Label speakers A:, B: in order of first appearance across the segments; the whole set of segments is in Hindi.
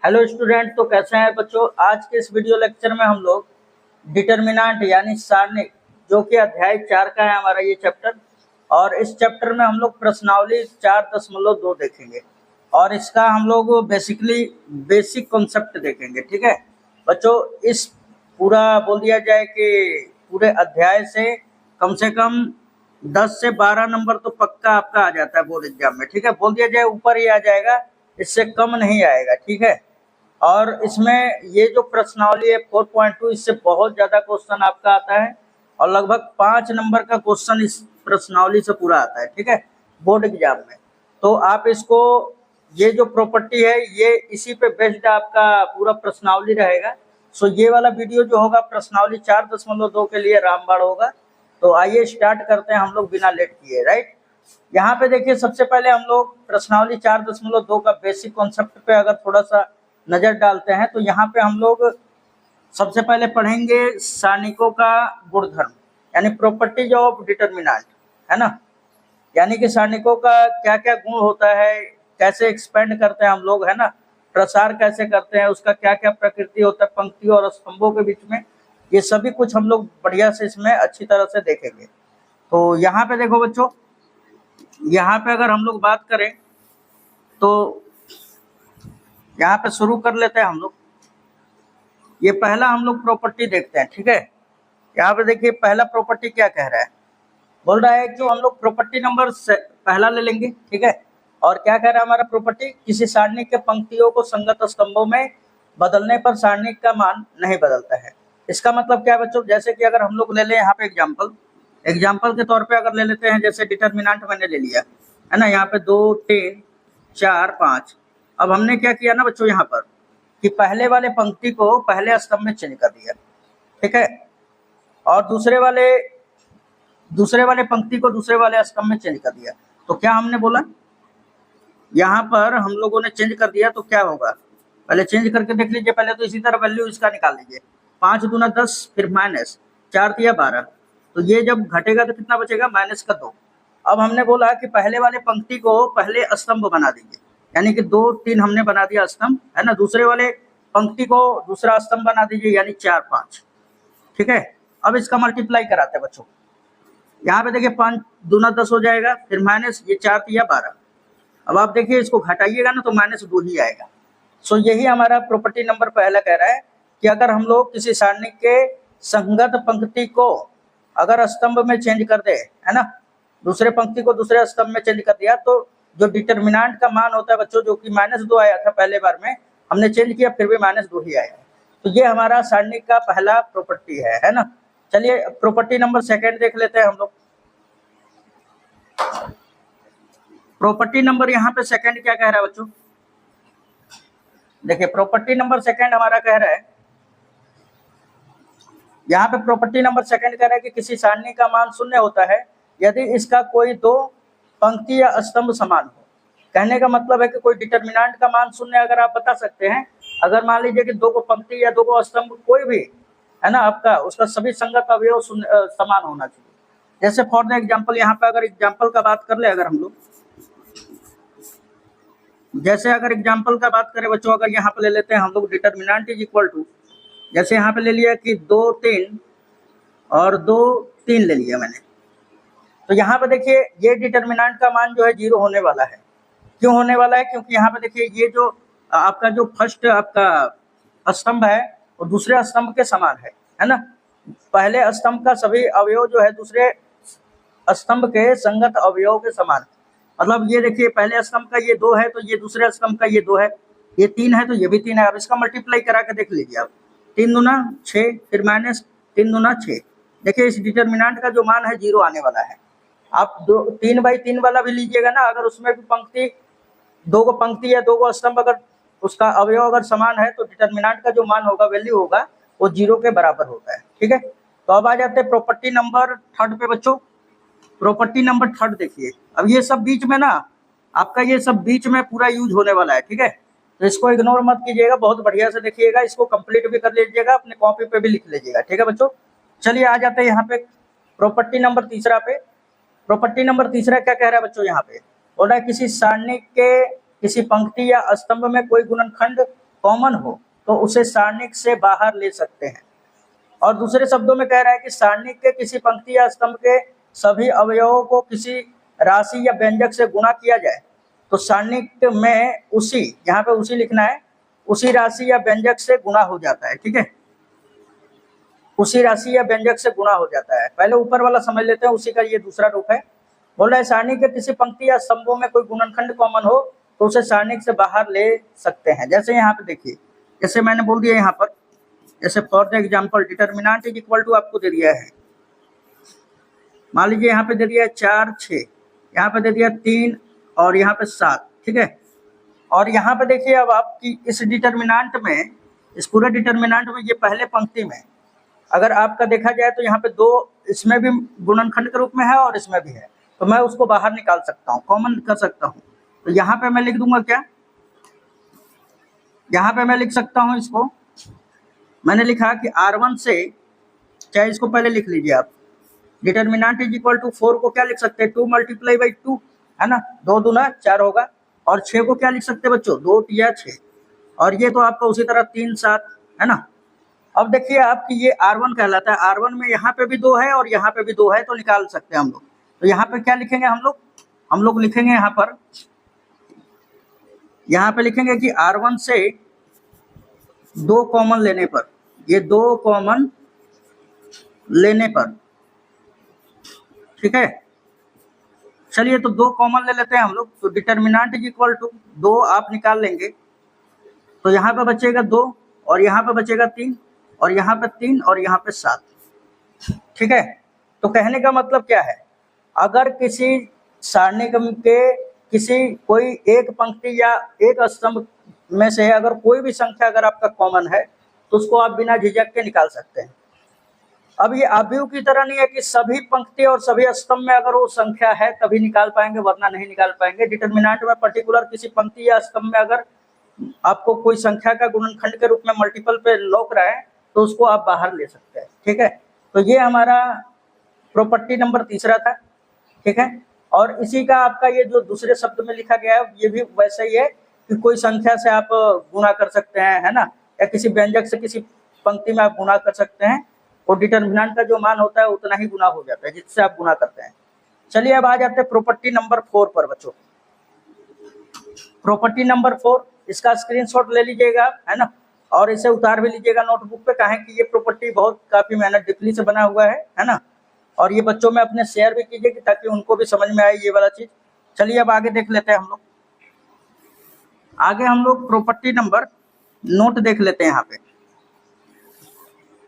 A: हेलो स्टूडेंट, तो कैसे हैं बच्चों। आज के इस वीडियो लेक्चर में हम लोग डिटर्मिनेंट यानी सारणिक, जो कि अध्याय 4 का है हमारा ये चैप्टर। और इस चैप्टर में हम लोग प्रश्नावली 4.2 देखेंगे और इसका हम लोग बेसिकली बेसिक कॉन्सेप्ट देखेंगे। ठीक है बच्चों, इस पूरा बोल दिया जाए कि पूरे अध्याय से कम 10 से 12 नंबर तो पक्का आपका आ जाता है बोर्ड एग्जाम में। ठीक है, बोल दिया जाए ऊपर ही आ जाएगा, इससे कम नहीं आएगा। ठीक है, और इसमें ये जो प्रश्नावली है 4.2, इससे बहुत ज्यादा क्वेश्चन आपका आता है और लगभग 5 नंबर का क्वेश्चन इस प्रश्नावली से पूरा आता है। ठीक है, बोर्ड एग्जाम में। तो आप इसको, ये जो प्रॉपर्टी है ये इसी पे बेस्ड आपका पूरा प्रश्नावली रहेगा। सो ये वाला वीडियो जो होगा प्रश्नावली 4.2 के लिए रामबाण होगा। तो आइए स्टार्ट करते हैं हम लोग बिना लेट किए। राइट, यहाँ पे देखिए, सबसे पहले हम लोग प्रश्नावली 4.2 का बेसिक कॉन्सेप्ट पे अगर थोड़ा सा नजर डालते हैं तो यहाँ पे हम लोग सबसे पहले पढ़ेंगे सारणिकों का गुणधर्म यानी प्रॉपर्टीज ऑफ डिटर्मिनेंट, है ना। यानी कि सारणिकों का क्या क्या गुण होता है, कैसे एक्सपेंड करते हैं हम लोग, है ना, प्रसार कैसे करते हैं, उसका क्या क्या प्रकृति होता है पंक्तियों और स्तंभों के बीच में, ये सभी कुछ हम लोग बढ़िया से इसमें अच्छी तरह से देखेंगे। तो यहाँ पे देखो बच्चों, यहाँ पे अगर हम लोग बात करें तो यहाँ पे शुरू कर लेते हैं हम लोग। ये पहला हम लोग प्रॉपर्टी देखते हैं। ठीक है, यहाँ पे देखिए पहला प्रॉपर्टी क्या कह रहा है, बोल रहा है जो हम लोग प्रॉपर्टी नंबर पहला ले लेंगे। ठीक है, और क्या कह रहा है हमारा प्रॉपर्टी, किसी सारणी के पंक्तियों को संगत स्तंभों में बदलने पर सारणी का मान नहीं बदलता है। इसका मतलब क्या है बच्चों, जैसे कि अगर हम लोग ले लें यहाँ पे एग्जाम्पल के तौर पे अगर ले लेते हैं, जैसे डिटर्मिनेंट मैंने ले लिया है ना, यहाँ पे 2 3 4 5। अब हमने क्या किया ना बच्चों यहाँ पर कि पहले वाले पंक्ति को पहले स्तंभ में चेंज कर दिया। ठीक है, और दूसरे वाले पंक्ति को दूसरे वाले स्तंभ में चेंज कर दिया। तो क्या हमने बोला, यहाँ पर हम लोगों ने चेंज कर दिया तो क्या होगा, पहले चेंज करके देख लीजिए। पहले तो इसी तरह वैल्यू इसका निकाल लीजिए, 5 दूना 10 फिर माइनस 4 तिया 12। तो ये जब घटेगा तो कितना बचेगा, -2। अब हमने बोला कि पहले वाले पंक्ति को पहले स्तंभ बना दीजिए, यानी कि 2 3 हमने बना दिया स्तंभ, है ना। दूसरे वाले पंक्ति को दूसरा स्तंभ बना दीजिए, यानी 4 5। ठीक है, अब इसका मल्टीप्लाई कराते हैं बच्चों। यहाँ पे देखिए 5 दूना 10 हो जाएगा, फिर माइनस ये 4 तिया 12। अब आप देखिए इसको घटाइएगा ना तो -2 ही आएगा। सो यही हमारा प्रॉपर्टी नंबर पहला कह रहा है कि अगर हम लोग किसी सारणी के संगत पंक्ति को अगर स्तंभ में चेंज कर दे, है ना, दूसरे पंक्ति को दूसरे स्तंभ में चेंज कर दिया, तो जो डिटर्मिनेंट का मान होता है बच्चों, जो कि -2 आया था पहले बार में, हमने चेंज किया फिर भी -2 ही आया। तो ये हमारा सारणी का पहला प्रॉपर्टी है ना। चलिए प्रॉपर्टी नंबर सेकंड देख लेते हैं हम लोग। प्रॉपर्टी नंबर यहाँ पे सेकंड क्या कह रहा है बच्चों, देखिए प्रॉपर्टी नंबर सेकंड हमारा कह रहा है, यहाँ पे प्रॉपर्टी नंबर सेकंड कह रहा है कि किसी सारणी का मान 0 होता है यदि इसका कोई 2 पंक्ति या स्तंभ समान हो। कहने का मतलब है कि कोई डिटर्मिनेंट का मान 0 अगर आप बता सकते हैं, अगर मान लीजिए कि 2 को पंक्ति या 2 को स्तंभ कोई भी, है ना, आपका उसका सभी संगत अवयव समान होना चाहिए। जैसे फॉर द एग्जाम्पल, यहाँ पे अगर एग्जाम्पल का बात कर ले, अगर हम लोग जैसे अगर एग्जाम्पल का बात करें बच्चों, अगर यहाँ पे ले लेते हैं हम लोग डिटर्मिनेंट इज इक्वल टू, जैसे यहाँ पे ले लिया कि 2 3 और 2 3 ले लिया मैंने, तो यहाँ पे देखिए ये डिटर्मिनेंट का मान जो है 0 होने वाला है। क्यों होने वाला है, क्योंकि यहाँ पे देखिए ये जो आपका जो फर्स्ट आपका स्तंभ है वो दूसरे स्तंभ के समान है ना। पहले स्तंभ का सभी अवयव जो है दूसरे स्तंभ के संगत अवयव के समान, मतलब ये देखिए पहले स्तंभ का ये 2 है तो ये दूसरे स्तंभ का ये 2 है, ये 3 है तो ये भी 3 है। अब इसका मल्टीप्लाई करा के देख लीजिए आप, 3 दूना 6 फिर माइनस 3 दूना 6। देखिए इस डिटर्मिनेंट का जो मान है 0 आने वाला है। आप 3/3 वाला भी लीजिएगा ना, अगर उसमें भी पंक्ति 2 को पंक्ति या 2 को स्तंभ अगर उसका अवयव अगर समान है तो डिटर्मिनेंट का जो मान होगा, वैल्यू होगा, वो 0 के बराबर होता है। ठीक है, तो अब आ जाते हैं प्रॉपर्टी नंबर थर्ड पे बच्चों। प्रॉपर्टी नंबर थर्ड देखिए, अब ये सब बीच में ना आपका, ये सब बीच में पूरा यूज होने वाला है। ठीक है, तो इसको इग्नोर मत कीजिएगा, बहुत बढ़िया से देखिएगा, इसको कंप्लीट भी कर लीजिएगा, अपने कॉपी पे भी लिख लीजिएगा। ठीक है बच्चों, चलिए आ जाते हैं यहाँ पे प्रॉपर्टी नंबर तीसरा पे। प्रॉपर्टी नंबर तीसरा क्या कह रहा है बच्चों, यहाँ पे बोल रहा है किसी सारणी के किसी पंक्ति या स्तंभ में कोई गुणनखंड कॉमन हो तो उसे सारणिक से बाहर ले सकते हैं। और दूसरे शब्दों में कह रहा है कि सारणिक के किसी पंक्ति या स्तंभ के सभी अवयवों को किसी राशि या व्यंजक से गुणा किया जाए तो सारणिक में उसी, यहाँ पे उसी लिखना है, उसी राशि या व्यंजक से गुणा हो जाता है। ठीक है, उसी राशि या व्यंजक से गुणा हो जाता है। पहले ऊपर वाला समझ लेते हैं, उसी का ये दूसरा रूप है। बोल रहा है सारणी के किसी पंक्ति या स्तंभों में कोई गुणनखंड कॉमन हो तो उसे सारणिक से बाहर ले सकते हैं। जैसे यहाँ पे देखिए, जैसे मैंने बोल दिया यहाँ पर, जैसे for the example determinant is equal to आपको दे दिया है, मान लीजिए यहाँ पे दे दिया है 4 6, यहाँ पे दे दिया 3 और यहाँ पे 7। ठीक है, और यहाँ पे देखिए अब आपकी इस डिटर्मिनेंट में, इस पूरे डिटर्मिनेंट में ये पहले पंक्ति में अगर आपका देखा जाए तो यहाँ पे 2 इसमें भी गुणनखंड के रूप में है और इसमें भी है, तो मैं उसको बाहर निकाल सकता हूँ, कॉमन कर सकता हूँ। तो यहाँ पे मैं लिख दूंगा क्या, यहाँ पे मैं लिख सकता हूँ इसको, मैंने लिखा कि R1 से, चाहे इसको पहले लिख लीजिए आप, डिटर्मिनेंट इज इक्वल टू 4 को क्या लिख सकते हैं 2 मल्टीप्लाई बाई 2, है ना, 2 दूना 4 होगा। और 6 को क्या लिख सकते हैं बच्चों, 2 तिया 6, और ये तो आपका उसी तरह 3 7, है ना। अब देखिए आपकी ये R1 कहलाता है, R1 में यहाँ पे भी 2 है और यहाँ पे भी 2 है, तो निकाल सकते हैं हम लोग। तो यहाँ पे क्या लिखेंगे हम लोग लिखेंगे यहाँ पे लिखेंगे कि R1 से 2 कॉमन लेने पर, ये 2 कॉमन लेने पर, ठीक है, चलिए तो 2 कॉमन ले लेते हैं हम लोग। तो डिटर्मिनेंट इज इक्वल टू 2 आप निकाल लेंगे, तो यहाँ पे बचेगा 2 और यहाँ पे बचेगा 3 और यहाँ पे 3 और यहाँ पे 7। ठीक है, तो कहने का मतलब क्या है, अगर किसी सारणी के किसी कोई एक पंक्ति या एक स्तंभ में से अगर कोई भी संख्या अगर आपका कॉमन है तो उसको आप बिना झिझक के निकाल सकते हैं। अब ये आव्यूह की तरह नहीं है कि सभी पंक्ति और सभी स्तंभ में अगर वो संख्या है तभी निकाल पाएंगे वरना नहीं निकाल पाएंगे। डिटर्मिनेंट में पर्टिकुलर किसी पंक्ति या स्तंभ में अगर आपको कोई संख्या का गुणनखंड के रूप में मल्टीपल पे लौक रहा है तो उसको आप बाहर ले सकते हैं। ठीक है, तो ये हमारा प्रॉपर्टी नंबर 3 था। ठीक है, और इसी का आपका ये जो दूसरे शब्द में लिखा गया है ये भी वैसा ही है कि कोई संख्या से आप गुणा कर सकते हैं, है ना, या किसी व्यंजक से किसी पंक्ति में आप गुणा कर सकते हैं और डिटर्मिनेंट का जो मान होता है उतना ही गुना हो जाता है जिससे आप गुना करते हैं। चलिए अब आ जाते हैं प्रॉपर्टी नंबर 4 पर बच्चों। प्रॉपर्टी नंबर 4, इसका स्क्रीनशॉट ले लीजिएगा, है ना, और इसे उतार भी लीजिएगा नोटबुक पे, काहे कि ये प्रॉपर्टी बहुत काफी मेहनत डिपली से बना हुआ है ना, और ये बच्चों में अपने शेयर भी कीजिए ताकि उनको भी समझ में आए ये वाला चीज। चलिए अब आगे देख लेते हैं हम लोग, आगे हम लोग प्रॉपर्टी नंबर नोट देख लेते हैं। यहाँ पे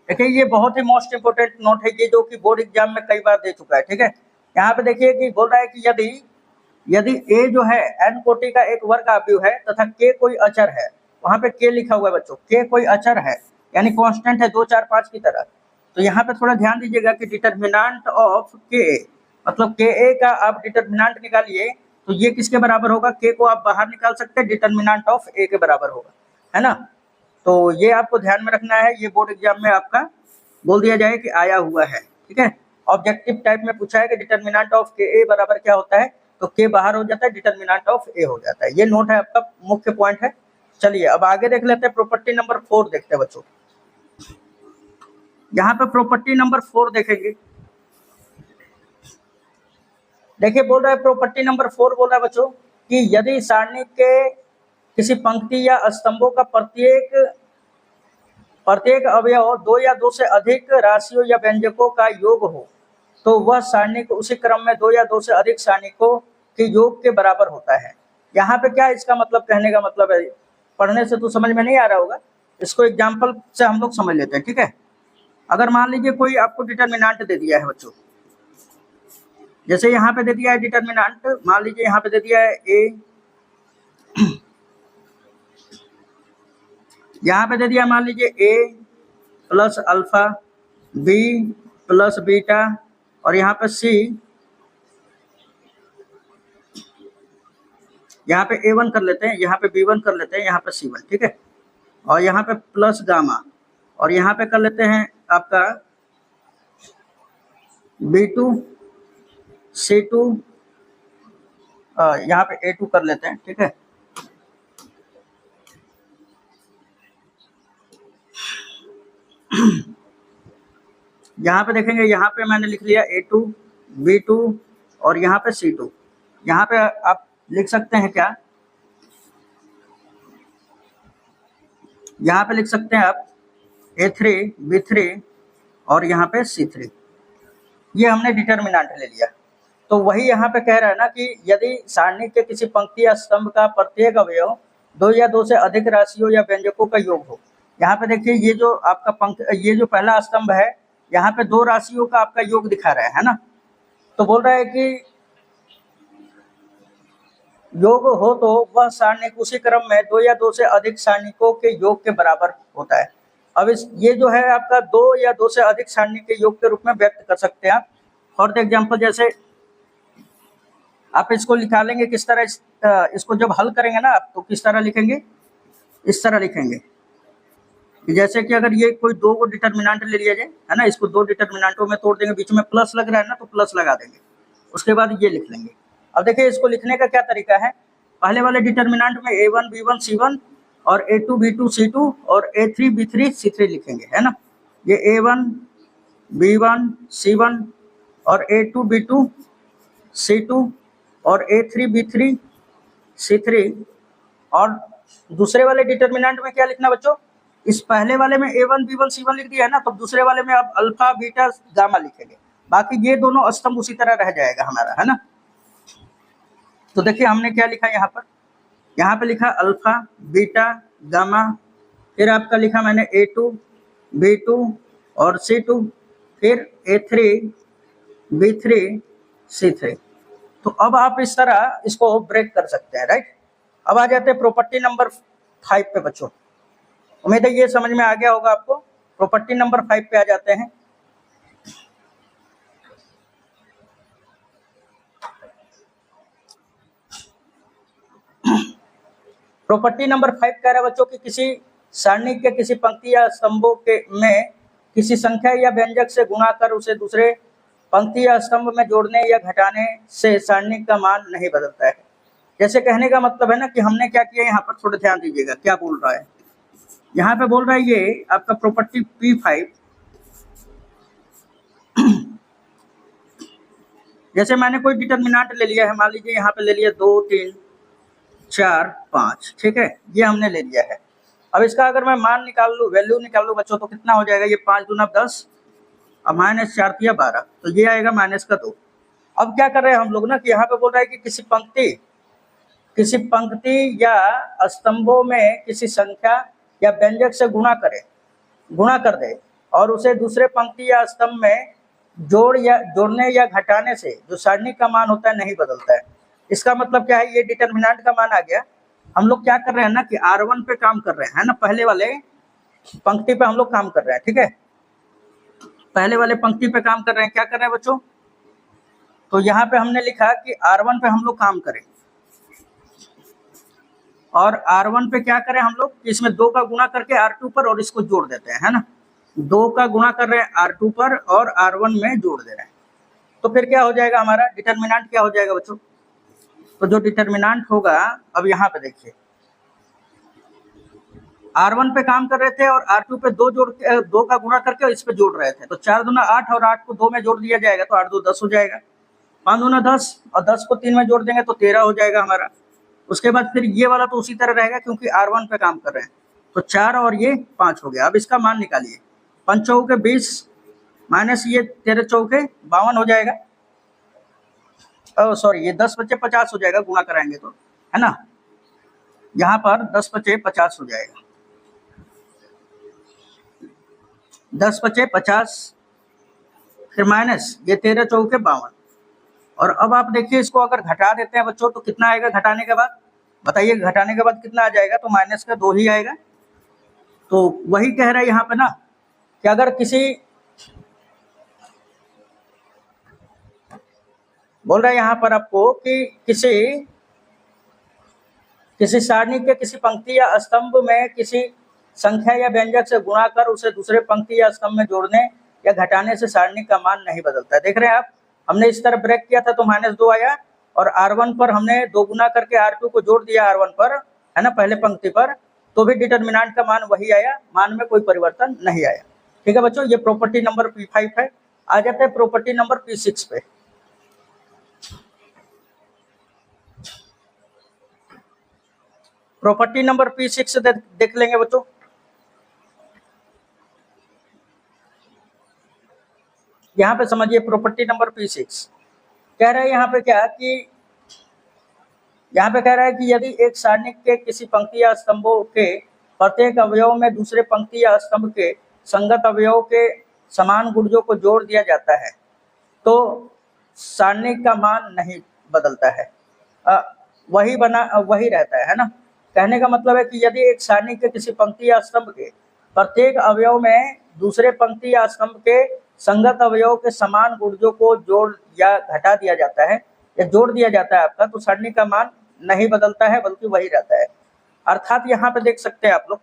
A: देखिए ये बहुत ही मोस्ट इंपोर्टेंट नोट है ये, जो कि बोर्ड एग्जाम में कई बार दे चुका है। ठीक है, यहाँ पे देखिए कि बोल रहा है कि यदि A जो है n कोटि का एक वर्ग आव्यूह है तथा K कोई अचर है, वहां पे K लिखा हुआ है बच्चों, K कोई अचर है यानी कांस्टेंट है 2 4 5 की तरह। तो यहाँ पे थोड़ा ध्यान दीजिएगा कि डिटर्मिनेंट ऑफ K, मतलब Ka का आप डिटर्मिनेंट निकालिए तो ये किसके बराबर होगा, K को आप बाहर निकाल सकते हैं, डिटर्मिनेंट ऑफ A के बराबर होगा, है ना। तो ये आपको ध्यान में रखना है, ये बोर्ड एग्जाम में आपका बोल दिया जाए कि आया हुआ है। ठीक है, ऑब्जेक्टिव टाइप में पूछा है कि डिटर्मिनेंट ऑफ Ka बराबर क्या होता है, तो K बाहर हो जाता है, डिटर्मिनेंट ऑफ A हो जाता है। ये नोट है आपका, मुख्य पॉइंट है। चलिए अब आगे देख लेते हैं, प्रॉपर्टी नंबर 4 देखते हैं बच्चों। यहाँ पे प्रॉपर्टी नंबर 4 देखेंगे, देखिए बोल रहा है प्रॉपर्टी नंबर 4 बोल रहा है बच्चों कि यदि सारणी के किसी पंक्ति या स्तंभों का प्रत्येक अवयव 2 या 2 से अधिक राशियों या व्यंजकों का योग हो तो वह सारणी को उसी क्रम में 2 या 2 से अधिक सारणिकों के योग के बराबर होता है। यहाँ पे क्या इसका मतलब, कहने का मतलब है, पढ़ने से तो समझ में नहीं आ रहा होगा, इसको एग्जाम्पल से हम लोग समझ लेते हैं। ठीक है, अगर मान लीजिए कोई आपको डिटर्मिनेंट दे दिया है बच्चों, जैसे यहाँ पे दे दिया है डिटर्मिनेंट, मान लीजिए यहाँ पे दे दिया है A, यहाँ पे दे दिया मान लीजिए A plus alpha, B plus beta और यहाँ पे C, यहाँ पे A1 कर लेते हैं, यहाँ पे B1 कर लेते हैं, यहाँ पे C1। ठीक है, और यहाँ पे प्लस गामा और यहाँ पे कर लेते हैं आपका B2 C2, यहाँ पे A2 कर लेते हैं। ठीक है, यहाँ पे देखेंगे, यहाँ पे मैंने लिख लिया A2 B2 और यहाँ पे C2। यहाँ पे आप लिख सकते हैं क्या, यहाँ पे लिख सकते हैं आप A3 B3 और यहाँ पे C3। ये हमने डिटर्मिनेंट ले लिया। तो वही यहाँ पे कह रहा है ना कि यदि सारणी के किसी पंक्ति या स्तंभ का प्रत्येक अवयव दो या दो से अधिक राशियों या व्यंजकों का योग हो। यहाँ पे देखिए, ये जो आपका ये जो पहला स्तंभ है, यहाँ पे दो राशियों का आपका योग दिखा रहा है ना। तो बोल रहा है कि योग हो तो वह सारणिक उसी क्रम में दो या दो से अधिक सारणिकों के योग के बराबर होता है। अब ये जो है आपका दो या दो से अधिक सारणी के योग के रूप में व्यक्त कर सकते हैं आप। फॉर द एग्जाम्पल, जैसे आप इसको निकालेंगे किस तरह, इसको जब हल करेंगे ना आप, तो किस तरह लिखेंगे, इस तरह लिखेंगे कि जैसे कि अगर ये कोई दो को डिटर्मिनेंट ले लिया जाए, है ना, इसको दो डिटर्मिनेंटों में तोड़ देंगे, बीच में प्लस लग रहा है ना, तो प्लस लगा देंगे, उसके बाद ये लिख लेंगे। अब देखिए इसको लिखने का क्या तरीका है। पहले वाले डिटर्मिनेंट में A1 B1 C1 और A2 B2 C2 और A3 B3 C3 लिखेंगे, है ना। ये A1 B1 C1 और A2 B2 C2 और A3 B3 C3। और दूसरे वाले डिटर्मिनेंट में क्या लिखना बच्चों, इस पहले वाले में A1 B1 C1 लिख दिया है ना, तो दूसरे वाले में अब अल्फा बीटा गामा लिखेंगे। बाकी ये दोनों स्तंभ उसी तरह रह जाएगा हमारा, है ना। तो देखिए हमने क्या लिखा यहाँ पे लिखा अल्फा बीटा गामा, फिर आपका लिखा मैंने A2 B2 और C2, फिर A3 B3 C3। तो अब आप इस तरह इसको ब्रेक कर सकते हैं, राइट। अब आ जाते हैं प्रॉपर्टी नंबर 5 पे बच्चों। उम्मीद है ये समझ में आ गया होगा आपको। प्रॉपर्टी नंबर 5 पे आ जाते हैं। प्रॉपर्टी नंबर 5 कह रहा है बच्चों कि किसी सारणी के किसी पंक्ति या स्तंभों के में किसी संख्या या व्यंजक से गुणा कर उसे दूसरे पंक्ति या स्तंभ में जोड़ने या घटाने से सारणी का मान नहीं बदलता है। जैसे कहने का मतलब है ना कि हमने क्या किया, यहाँ पर थोड़ा ध्यान दीजिएगा क्या बोल रहा है। यहाँ पे बोल रहा है ये आपका प्रॉपर्टी P5, जैसे मैंने कोई डिटर्मिनेंट ले लिया है, मान लीजिए यहाँ पे ले लिया 2 3 4 5, ठीक है, ये हमने ले लिया है। अब इसका अगर मैं मान निकाल लूँ, वैल्यू निकाल लूँ बच्चों, तो कितना हो जाएगा, ये 5 दूना 10 और माइनस 4 तिया 12, तो ये आएगा माइनस का 2। अब क्या कर रहे हैं हम लोग ना कि यहाँ पे बोल रहा है कि किसी पंक्ति या स्तंभों में किसी संख्या या व्यंजक से गुणा कर दे और उसे दूसरे पंक्ति या स्तंभ में जोड़ने या घटाने से जो सारणी का मान होता है नहीं बदलता है। इसका मतलब क्या है, ये डिटर्मिनेंट का मान आ गया। हम लोग क्या कर रहे हैं ना कि R1 पे काम कर रहे हैं, है ना, पहले वाले पंक्ति पे हम लोग काम कर रहे हैं, ठीक है, पहले वाले पंक्ति पे काम कर रहे हैं। क्या कर रहे हैं बच्चों, तो यहाँ पे हमने लिखा कि R1 पे हम लोग काम करें और R1 पे क्या करें हम लोग, इसमें 2 का गुणा करके R2 पर और इसको जोड़ देते हैं, है ना। 2 का गुणा कर रहे हैं R2 पर और R1 में जोड़ दे रहे हैं। तो फिर क्या हो जाएगा, हमारा डिटर्मिनेंट क्या हो जाएगा बच्चों, तो जो डिटर्मिनेंट होगा, अब यहाँ पे देखिए R1 पे काम कर रहे थे और R2 पे 2 का गुणा करके इस पे जोड़ रहे थे, तो 4 दूना 8 और 8 को 2 में जोड़ दिया जाएगा तो 8 2 10 हो जाएगा। 5 दूना 10 और 10 को 3 में जोड़ देंगे तो 13 हो जाएगा हमारा। उसके बाद फिर ये वाला तो उसी तरह रहेगा क्योंकि R1 पे काम कर रहे हैं, तो 4 और ये 5 हो गया। अब इसका मान निकालिए, 5 चौके 20 माइनस ये 13 चौके 52 हो जाएगा। सॉरी, ये 10 बचे 50 हो जाएगा, गुणा कराएंगे तो, है ना। यहाँ पर 10 बचे 50 हो जाएगा, 10 बचे 50, फिर माइनस ये 13 चौके 52। और अब आप देखिए इसको अगर घटा देते हैं बच्चों तो कितना आएगा घटाने के बाद, बताइए घटाने के बाद कितना आ जाएगा, तो माइनस का 2 ही आएगा। तो वही कह रहा है यहाँ पे ना कि अगर बोल रहा है यहाँ पर आपको कि किसी सारणी के किसी पंक्ति या स्तंभ में किसी संख्या या व्यंजक से गुणा कर उसे दूसरे पंक्ति या स्तंभ में जोड़ने या घटाने से सारणी का मान नहीं बदलता। देख रहे हैं आप, हमने इस तरह ब्रेक किया था तो -2 आया और R1 पर हमने 2 गुना करके R2 को जोड़ दिया R1 पर, है ना, पहले पंक्ति पर, तो भी डिटर्मिनेंट का मान वही आया, मान में कोई परिवर्तन नहीं आया। ठीक है बच्चों, ये प्रॉपर्टी नंबर P5 है। आ जाते हैं प्रॉपर्टी नंबर P6 पे। प्रॉपर्टी नंबर P6 देख लेंगे बच्चों। यहाँ पे समझिए प्रॉपर्टी नंबर P6 कह रहा है यहाँ पे क्या कि यहाँ पे कह रहा है कि यदि एक सारणिक के किसी पंक्ति या स्तंभों के प्रत्येक अवयव में दूसरे पंक्ति या स्तंभ के संगत अवयव के समान गुणजों को जोड़ दिया जाता है तो सारणिक का मान नहीं बदलता है, वही रहता है ना। कहने का मतलब है कि यदि एक सारणिक के किसी पंक्ति या स्तंभ के प्रत्येक अवयव में दूसरे पंक्ति या स्तंभ के संगत अवयव के समान गुणजों को जोड़ या घटा दिया जाता है या जोड़ दिया जाता है आपका, तो सारणिक का मान नहीं बदलता है बल्कि वही रहता है। अर्थात यहाँ पे देख सकते हैं आप लोग,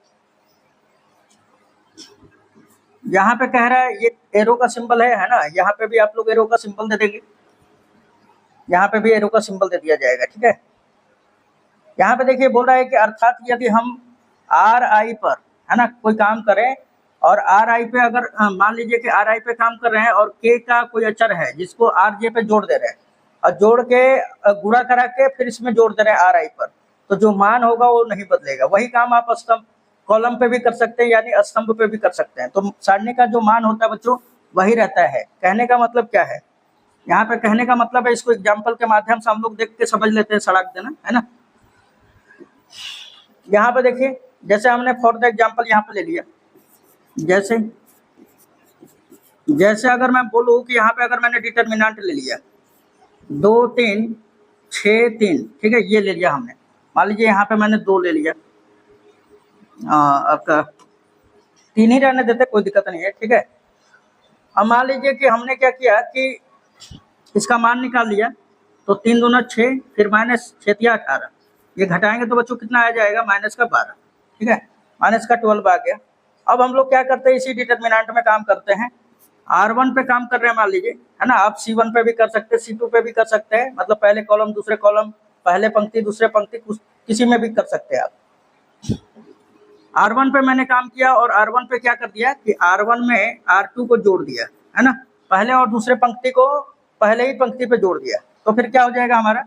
A: यहाँ पे कह रहा है ये एरो का सिंबल है ना, यहाँ पे भी आप लोग एरो का सिंबल दे देंगे, यहाँ पे भी एरो का सिंबल दे दिया जाएगा, ठीक है। यहाँ पे देखिए बोल रहा है कि अर्थात यदि हम RI पर है ना कोई काम करें और RI पे अगर मान लीजिए कि RI पे काम कर रहे हैं और K का कोई अचर है जिसको RJ पे जोड़ दे रहे हैं और जोड़ के गुणा करा के फिर इसमें जोड़ दे रहे हैं RI पर, तो जो मान होगा वो नहीं बदलेगा। वही काम आप स्तंभ कॉलम पे भी कर सकते हैं यानी स्तंभ पे भी कर सकते हैं। तो सारणी का जो मान होता है बच्चों वही रहता है। कहने का मतलब क्या है, यहाँ पे कहने का मतलब है, इसको एग्जाम्पल के माध्यम से हम लोग देख के समझ लेते हैं, सड़क देना है ना। यहाँ पे देखिए जैसे हमने फॉर द एग्जाम्पल यहाँ पे ले लिया, जैसे अगर मैं बोलूँ कि यहाँ पे अगर मैंने डिटर्मिनेंट ले लिया 2 3 6 3, ठीक है, ये ले लिया हमने। मान लीजिए यहाँ पे मैंने 2 ले लिया, आपका 3 ही रहने देते, कोई दिक्कत नहीं है, ठीक है। अब मान लीजिए कि हमने क्या किया कि इसका मान निकाल लिया, तो 3 दूना 6, फिर माइनस 6 तिया 18, ये घटाएंगे तो बच्चों कितना आ जाएगा, माइनस का 12, ठीक है, माइनस का 12 आ गया। अब हम लोग क्या करते हैं, इसी डिटर्मिनेंट में काम करते हैं। R1 पे काम कर रहे हैं मान लीजिए, है ना, आप C1 पे भी कर सकते हैं, C2 पे भी कर सकते हैं, मतलब पहले कॉलम दूसरे कॉलम, पहले पंक्ति दूसरे पंक्ति, किसी में भी कर सकते हैं आप। R1 पे मैंने काम किया और R1 पे क्या कर दिया कि R1 में R2 को जोड़ दिया, है ना, पहले और दूसरे पंक्ति को पहले ही पंक्ति पे जोड़ दिया, तो फिर क्या हो जाएगा हमारा,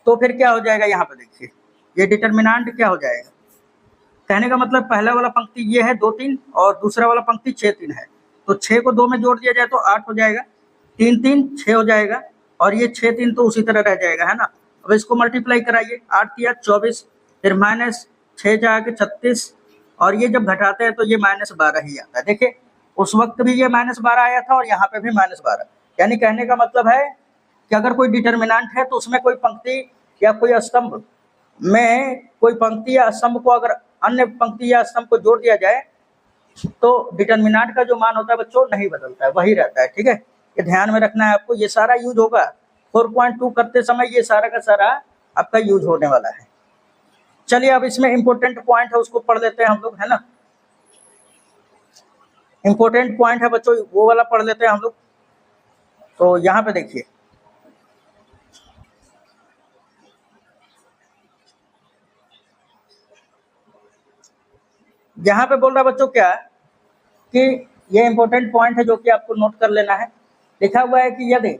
A: तो फिर क्या हो जाएगा, यहाँ पे देखिए ये डिटर्मिनेंट क्या हो जाएगा। कहने का मतलब पहला वाला पंक्ति ये है 2 3 और दूसरा वाला पंक्ति 6 3 है, तो 6 को 2 में जोड़ दिया जाए तो 8 हो जाएगा, 3 3 6 हो जाएगा और ये 6 3 तो उसी तरह रह जाएगा, है ना। अब इसको मल्टीप्लाई कराइए, 8 तिया 24, फिर माइनस 6 जाके 36, और ये जब घटाते हैं तो ये -12 ही आता है। देखिए उस वक्त भी ये -12 आया था और यहाँ पे भी -12, यानी कहने का मतलब है कि अगर कोई डिटर्मिनेंट है तो उसमें कोई पंक्ति या कोई स्तंभ में कोई पंक्ति या स्तंभ को अगर अन्य पंक्ति या स्तंभ को जोड़ दिया जाए तो डिटर्मिनेंट का जो मान होता है बच्चों नहीं बदलता है, वही रहता है, ठीक है। ये ध्यान में रखना है आपको, ये सारा यूज होगा 4.2 करते समय, ये सारा का सारा आपका यूज होने वाला है। चलिए अब इसमें इंपॉर्टेंट पॉइंट है उसको पढ़ लेते हैं हम लोग, है ना। इंपॉर्टेंट पॉइंट है बच्चों वो वाला पढ़ लेते हैं हम लोग। तो यहाँ पे देखिए यहाँ पे बोल रहा है बच्चों क्या कि ये इंपॉर्टेंट पॉइंट है जो कि आपको नोट कर लेना है। लिखा हुआ है कि यदि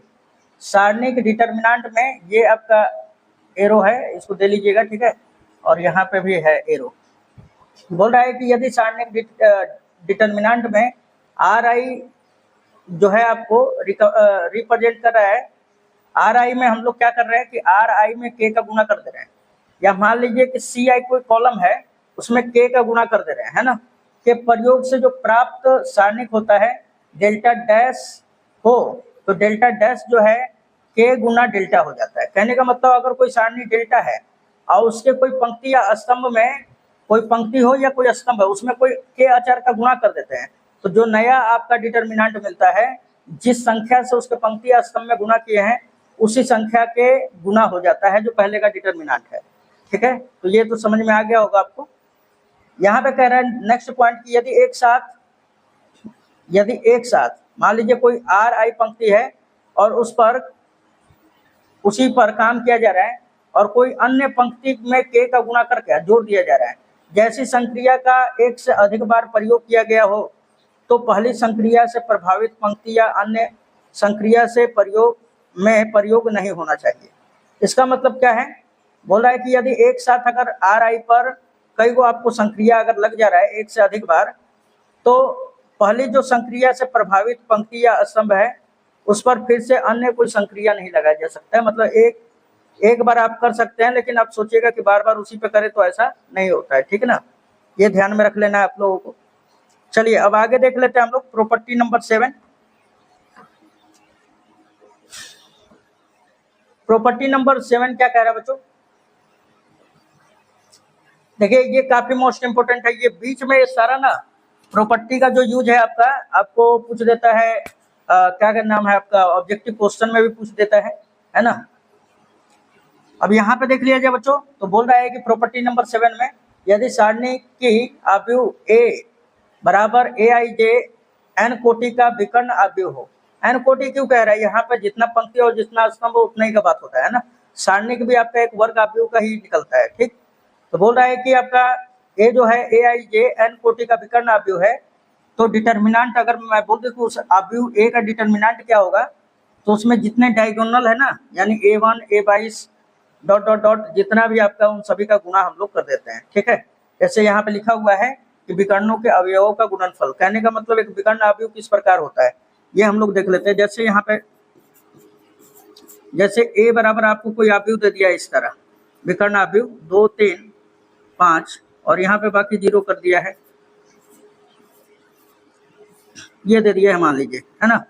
A: सारणिक डिटर्मिनेंट में, ये आपका एरो है, इसको दे लीजिएगा, ठीक है, और यहाँ पे भी है एरो। बोल रहा है कि यदि सारणिक डिटर्मिनेंट में RI जो है आपको रिप्रेजेंट कर रहा है, RI में हम लोग क्या कर रहे हैं कि RI में K का गुणा कर दे रहे हैं, या मान लीजिए कि CI कोई कॉलम है उसमें K का गुणा कर दे रहे हैं, है ना, के प्रयोग से जो प्राप्त सारणिक होता है डेल्टा डैश हो, तो डेल्टा डैश जो है K गुना डेल्टा हो जाता है। कहने का मतलब अगर कोई सारणी डेल्टा है और उसके कोई पंक्ति या स्तंभ में, कोई पंक्ति हो या कोई स्तंभ है, उसमें कोई K अचर का गुणा कर देते हैं, तो जो नया आपका डिटर्मिनेंट मिलता है, जिस संख्या से उसके पंक्ति या स्तंभ में गुणा किए हैं उसी संख्या के गुना हो जाता है जो पहले का डिटर्मिनेंट है, ठीक है। तो ये तो समझ में आ गया होगा आपको। यहाँ पे कह रहा है नेक्स्ट पॉइंट की यदि एक साथ मान लीजिए कोई RI पंक्ति है और उसी पर काम किया जा रहा है और कोई अन्य पंक्ति में K का गुणा करके जोड़ दिया जा रहा है, जैसी संक्रिया का एक से अधिक बार प्रयोग किया गया हो तो पहली संक्रिया से प्रभावित पंक्ति या अन्य संक्रिया से प्रयोग नहीं होना चाहिए। इसका मतलब क्या है? बोल रहा है कि यदि एक साथ अगर आर आई पर कई गो आपको संक्रिया अगर लग जा रहा है एक से अधिक बार, तो पहली जो संक्रिया से प्रभावित पंक्ति या स्तंभ है उस पर फिर से अन्य कोई संक्रिया नहीं लगाया जा सकता है। मतलब एक बार आप कर सकते हैं, लेकिन आप सोचिएगा कि बार बार उसी पे करें तो ऐसा नहीं होता है, ठीक है ना। ये ध्यान में रख लेना है आप लोगों को। चलिए अब आगे देख लेते हैं हम लोग प्रॉपर्टी नंबर 7। प्रॉपर्टी नंबर 7 क्या कह रहा है बच्चों? देखिए ये काफी मोस्ट इंपोर्टेंट है। ये बीच में ये सारा ना प्रॉपर्टी का जो यूज है आपका, आपको पूछ देता है क्या का नाम है आपका, ऑब्जेक्टिव क्वेश्चन में भी पूछ देता है ना। अब यहाँ पे देख लिया जाए बच्चों, तो बोल रहा है कि प्रॉपर्टी नंबर 7 में यदि सारणी की आव्यूह ए बराबर ए आई जे एन कोटि का विकर्ण आव्यूह हो। एन कोटि क्यों कह रहा है? यहाँ पे जितना पंक्ति और जितना स्तंभ उतना ही का बात होता है ना। सारणी भी आपका एक वर्ग आव्यूह का ही निकलता है, ठीक। तो बोल रहा है कि आपका ए जो है ए आई जे एन कोटि का विकर्ण आव्यूह है, तो डिटर्मिनेंट अगर मैं बोल दूं उस आव्यूह ए का डिटर्मिनेंट क्या होगा, तो उसमें जितने डायगोनल है ना, यानी A1 A22 dot dot dot जितना भी आपका उन सभी का गुणा हम लोग कर देते हैं, ठीक है। जैसे यहाँ पे लिखा हुआ है कि विकर्णों के अवयवों का गुणनफल, कहने का मतलब एक विकर्ण आव्यूह किस प्रकार होता है ये हम लोग देख लेते हैं। जैसे यहाँ पे जैसे ए बराबर आपको कोई आव्यूह दे दिया इस तरह, विकर्ण आव्यूह 2 3 5 और यहाँ पे बाकी 0 कर दिया है, ये दे दिया है मान लीजिए, है ना।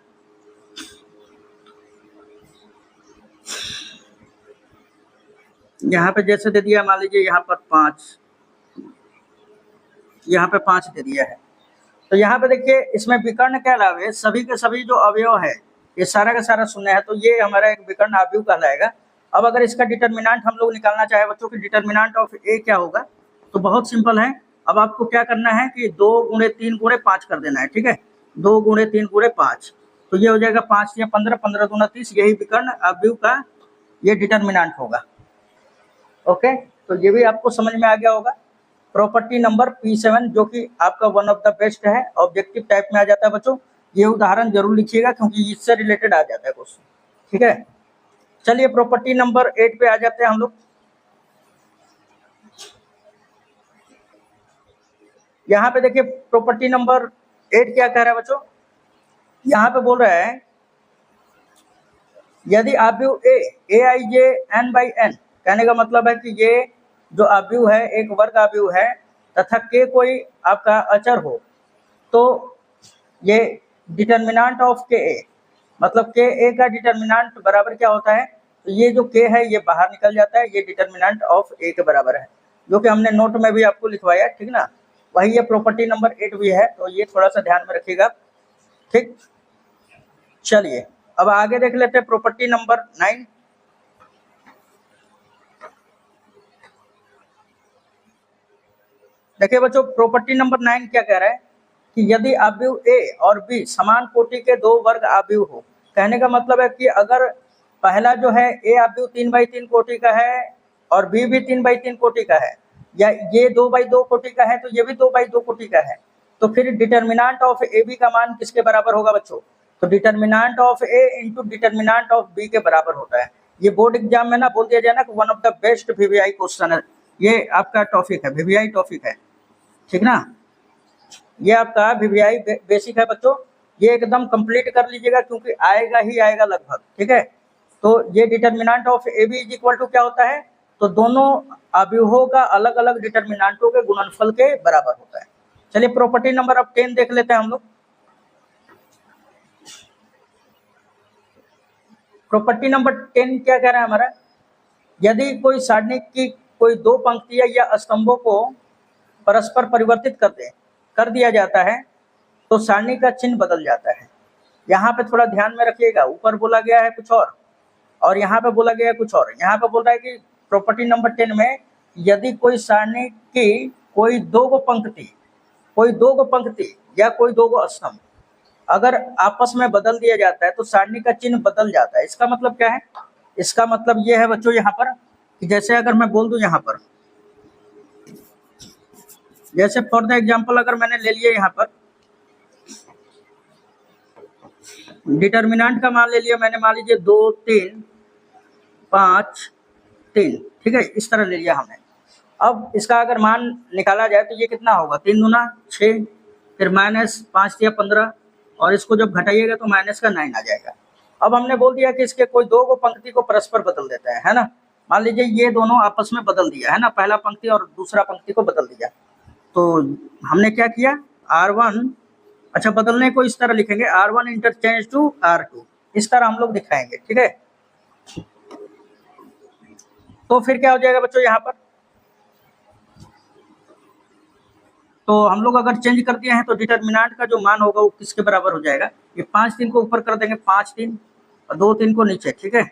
A: यहाँ पे जैसे दे दिया मान लीजिए यहाँ पर 5, यहाँ पे 5 दे दिया है। तो यहाँ पे देखिए इसमें विकर्ण के अलावे सभी के सभी जो अवयव है ये सारा का सारा शून्य है, तो ये हमारा एक विकर्ण आव्यूह कहलाएगा। अब अगर इसका डिटर्मिनेंट हम लोग निकालना चाहे बच्चों की, डिटर्मिनेंट ऑफ ए क्या होगा, तो बहुत सिंपल है। अब आपको क्या करना है कि 2 × 3 × 5 कर देना है, ठीक है। 2 × 3 × 5, तो ये हो जाएगा 5 या 15, 15 दूना 30, यही विकर्ण आव्यूह का ये डिटर्मिनेंट होगा। ओके, तो ये भी आपको समझ में आ गया होगा। प्रॉपर्टी नंबर P7 जो कि आपका वन ऑफ द बेस्ट है, ऑब्जेक्टिव टाइप में आ जाता है बच्चों। ये उदाहरण जरूर लिखिएगा क्योंकि इससे रिलेटेड आ जाता है क्वेश्चन, ठीक है। चलिए प्रॉपर्टी नंबर 8 पे आ जाते हैं हम लोग। यहाँ पे देखिए प्रॉपर्टी नंबर 8 क्या कह रहा है बच्चों, यहाँ पे बोल रहा है यदि आव्यूह ए आई जे एन बाई एन, कहने का मतलब है कि ये जो आव्यूह है एक वर्ग आव्यूह है तथा के कोई आपका अचर हो, तो ये डिटर्मिनेंट ऑफ के ए, मतलब के ए का डिटर्मिनेंट बराबर क्या होता है, तो ये जो के है ये बाहर निकल जाता है, ये डिटर्मिनेंट ऑफ ए के बराबर है, जो कि हमने नोट में भी आपको लिखवाया, ठीक ना। वही ये प्रॉपर्टी नंबर 8 भी है, तो ये थोड़ा सा ध्यान में रखिएगा, ठीक। चलिए अब आगे देख लेते हैं प्रॉपर्टी नंबर 9। देखिए बच्चों प्रॉपर्टी नंबर 9 क्या कह रहा है कि यदि आव्यूह ए और बी समान कोटि के 2 वर्ग आव्यूह हो, कहने का मतलब है कि अगर पहला जो है ए आव्यूह 3/3 कोटि का है और बी भी 3/3 कोटि का है, या ये 2/2 कोटि का है तो ये भी 2/2 कोटि का है, तो फिर डिटर्मिनेंट ऑफ ए बी का मान किसके बराबर होगा बच्चों, तो determinant of a into determinant of b के बराबर होता है। ये बोर्ड एग्जाम में ना बोल दिया जाए ना कि one of the best VVI question है, ये आपका टॉपिक है, VVI टॉपिक है, ठीक ना। ये आपका VVI बेसिक है बच्चों, ये एकदम कंप्लीट कर लीजिएगा क्योंकि आएगा ही आएगा लगभग, ठीक है। तो ये determinant of a b is equal to क्या होता है, तो दोनों आव्यूहों का अलग अलग डिटर्मिनेंटों के गुणनफल के बराबर होता है। चलिए प्रॉपर्टी नंबर अब 10 देख लेते हैं हम लोग। प्रॉपर्टी नंबर 10 क्या कह रहा है हमारा, यदि कोई सारणी की कोई 2 पंक्तियां या स्तंभों को परस्पर परिवर्तित कर दिया जाता है तो सारणी का चिन्ह बदल जाता है। यहाँ पे थोड़ा ध्यान में रखिएगा, ऊपर बोला गया है कुछ और यहाँ पे बोला गया है कुछ और। यहाँ पे बोल रहा है कि प्रॉपर्टी नंबर 10 में यदि कोई सारणी की कोई 2 पंक्ति या कोई 2 स्तंभ अगर आपस में बदल दिया जाता है तो सारणी का चिन्ह बदल जाता है। इसका मतलब क्या है, इसका मतलब ये है बच्चों यहाँ पर कि जैसे अगर मैं बोल दूं यहाँ पर जैसे फॉर द एग्जाम्पल अगर मैंने ले लिया यहाँ पर डिटर्मिनेंट का मान ले लिया मैंने, मान लीजिए 2 3 5 3, ठीक है, इस तरह ले लिया हमने। अब इसका अगर मान निकाला जाए तो ये कितना होगा, 3 दूना 6, फिर माइनस 5 या 15, और इसको जब घटाइएगा तो माइनस का 9 आ जाएगा। अब हमने बोल दिया कि इसके कोई दो को पंक्ति को परस्पर बदल देता है ना। मान लीजिए ये दोनों आपस में बदल दिया है ना, पहला पंक्ति और दूसरा पंक्ति को बदल दिया। तो हमने क्या किया, R1, अच्छा बदलने को इस तरह लिखेंगे, R1 इंटरचेंज टू R2, इस तरह हम लोग दिखाएंगे, ठीक है। तो फिर क्या हो जाएगा बच्चों यहाँ पर, तो हम लोग अगर चेंज कर दिए हैं तो डिटर्मिनेंट का जो मान होगा वो किसके बराबर हो जाएगा, ये 5 3 को ऊपर कर देंगे, 5 3 और 2 3 को नीचे, ठीक है।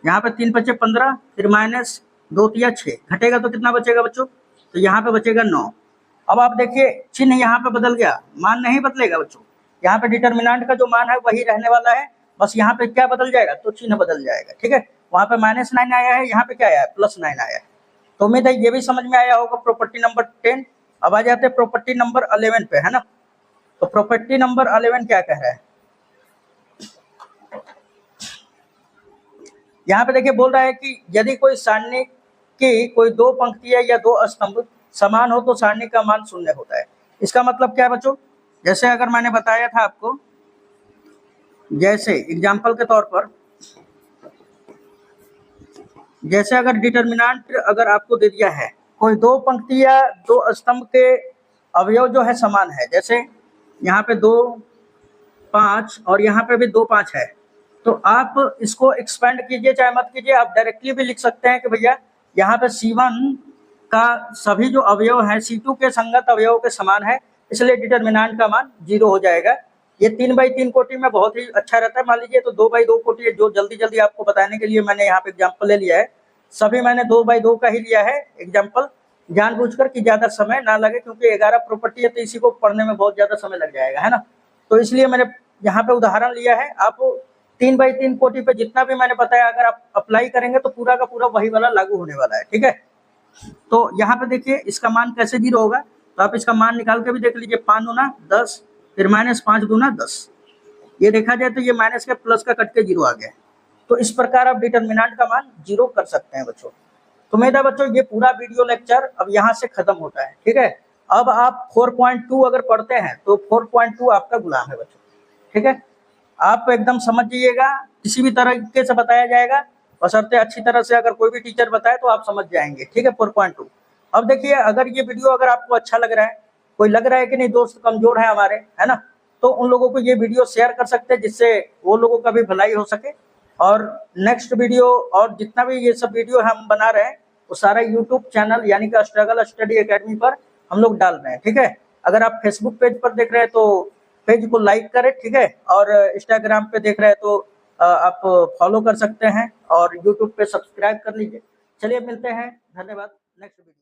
A: यहाँ पे 3 5 15, फिर माइनस 2 3 6, घटेगा तो कितना बचेगा बच्चों, तो यहाँ पे बचेगा 9। अब आप देखिए चिन्ह यहाँ पे बदल गया, मान नहीं बदलेगा बच्चों, यहाँ पे डिटर्मिनेंट का जो मान है वही रहने वाला है, बस यहाँ पे क्या बदल जाएगा, तो चिन्ह बदल जाएगा, ठीक है। वहाँ पे -9 आया है, यहाँ पे क्या आया है, +9 आया है। तो उम्मीद है ये भी समझ में आया होगा प्रॉपर्टी नंबर 10। अब आ जाते हैं प्रॉपर्टी नंबर 11 पे, है ना। तो प्रॉपर्टी नंबर 11 क्या कह रहा है, यहाँ पे देखिए बोल रहा है कि यदि कोई सारणी की कोई दो पंक्तियां या दो स्तंभ समान हो तो सारणी का मान 0 होता है। इसका मतलब क्या है बच्चों, जैसे अगर मैंने बताया था आपको, जैसे एग्जाम्पल के तौर पर, जैसे अगर डिटर्मिनेंट अगर आपको दे दिया है, कोई दो पंक्ति या दो स्तंभ के अवयव जो है समान है, जैसे यहाँ पे 2 5 और यहाँ पे भी 2 5 है, तो आप इसको एक्सपेंड कीजिए चाहे मत कीजिए, आप डायरेक्टली भी लिख सकते हैं कि भैया यहाँ पे C1 का सभी जो अवयव है C2 के संगत अवयव के समान है, इसलिए डिटर्मिनेंट का मान 0 हो जाएगा। ये 3/3 कोटि में बहुत ही अच्छा रहता है। मान लीजिए तो 2/2 कोटि है, जो जल्दी जल्दी आपको बताने के लिए मैंने यहाँ पे एग्जाम्पल ले लिया है, सभी मैंने 2/2 का ही लिया है एग्जाम्पल, जानबूझकर कि ज़्यादा समय ना लगे, क्योंकि 11 प्रॉपर्टी है तो इसी को पढ़ने में बहुत ज़्यादा समय लग जाएगा, है ना। तो इसलिए मैंने यहाँ पे उदाहरण लिया है। आप 3/3 कोटि पे जितना भी मैंने बताया अगर आप अप्लाई करेंगे तो पूरा का पूरा वही वाला लागू होने वाला है, ठीक है। तो यहाँ पे देखिए इसका मान कैसे 0 होगा, तो आप इसका मान निकाल के भी देख लीजिए, 5 दूना 10, फिर -5 दूना 10, ये देखा जाए तो ये माइनस के प्लस का कट के 0 आ गया। तो इस प्रकार आप डिटर्मिनेंट का मान 0 कर सकते हैं बच्चों। तो मेरा बच्चों ये पूरा वीडियो लेक्चर अब यहाँ से खत्म होता है, ठीक है। अब आप 4.2 अगर पढ़ते हैं तो 4.2 आपका गुलाम है बच्चों, ठीक है। आप एकदम समझ जाइएगा, किसी भी तरीके से बताया जाएगा, बशर्ते अच्छी तरह से अगर कोई भी टीचर बताए तो आप समझ जाएंगे, ठीक है। 4.2। अब देखिए अगर ये वीडियो अगर आपको अच्छा लग रहा है, कोई लग रहा है कि नहीं दोस्त कमजोर है हमारे, है ना, तो उन लोगों को ये वीडियो शेयर कर सकते हैं, जिससे वो लोगों का भी भलाई हो सके। और नेक्स्ट वीडियो और जितना भी ये सब वीडियो हम बना रहे हैं वो सारा यूट्यूब चैनल यानी कि स्ट्रगल स्टडी एकेडमी पर हम लोग डाल रहे हैं, ठीक है। अगर आप फेसबुक पेज पर देख रहे हैं तो पेज को लाइक करें, ठीक है, और इंस्टाग्राम पे देख रहे हैं तो आप फॉलो कर सकते हैं, और यूट्यूब पे सब्सक्राइब कर लीजिए। चलिए मिलते हैं, धन्यवाद नेक्स्ट वीडियो।